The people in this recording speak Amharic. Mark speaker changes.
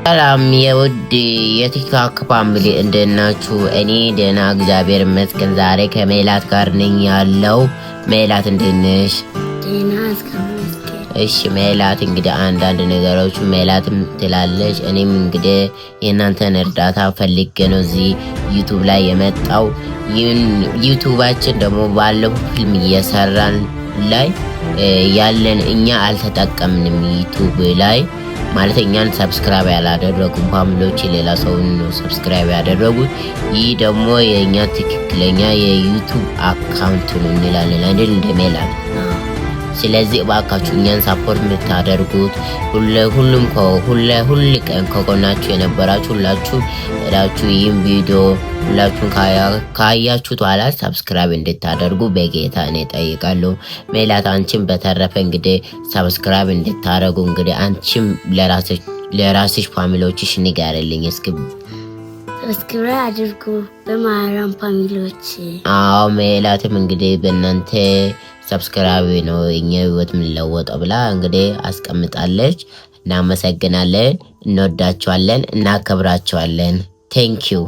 Speaker 1: ሰላም የውድ የቲክቶክ ፋሚሊ እንደናችሁ? እኔ ደህና እግዚአብሔር ይመስገን። ዛሬ ከሜላት ጋር ነኝ ያለው። ሜላት እንዴት ነሽ?
Speaker 2: ደህና እስከምስከ
Speaker 1: እሺ ሜላት እንግዲህ አንዳንድ ነገሮች ሜላትም ትላለች። እኔም እንግዲህ የእናንተን እርዳታ ፈልጌ ነው እዚህ ዩቲዩብ ላይ የመጣው። ዩቲዩባችን ደግሞ ባለፈው ፊልም እየሰራን ላይ ያለን እኛ አልተጠቀምንም ዩቲዩብ ላይ ማለት እኛን ሰብስክራይብ ያላደረጉ ፋሚሊዎች ሌላ ሰውን ነው ሰብስክራይብ ያደረጉት። ይህ ደግሞ የኛ ትክክለኛ የዩቲዩብ አካውንት ነው እንላለን አይደል እንደ ሜላት። ስለዚህ እባካችሁ እኛን ሰፖርት የምታደርጉት ሁሉም ሁሉ ቀን ከጎናችሁ የነበራችሁ ሁላችሁ እዳችሁ ይህን ቪዲዮ ሁላችሁ ካያችሁት ኋላ ሰብስክራይብ እንድታደርጉ በጌታ እኔ ጠይቃለሁ። ሜላት አንቺም በተረፈ እንግዲህ ሰብስክራይብ እንድታደርጉ እንግዲህ አንቺም ለራስሽ ፋሚሊዎችሽ ንገሪልኝ እስኪ።
Speaker 2: ሰብስክራይብ አድርጉ በማራም ፋሚሊዎች።
Speaker 1: አዎ ሜላትም እንግዲህ በእናንተ ሰብስክራይብ ነው እኛ ህይወት የምንለወጠው ብላ እንግዲህ አስቀምጣለች። እናመሰግናለን፣ እንወዳቸዋለን፣ እናከብራቸዋለን። ቴንክ ዩ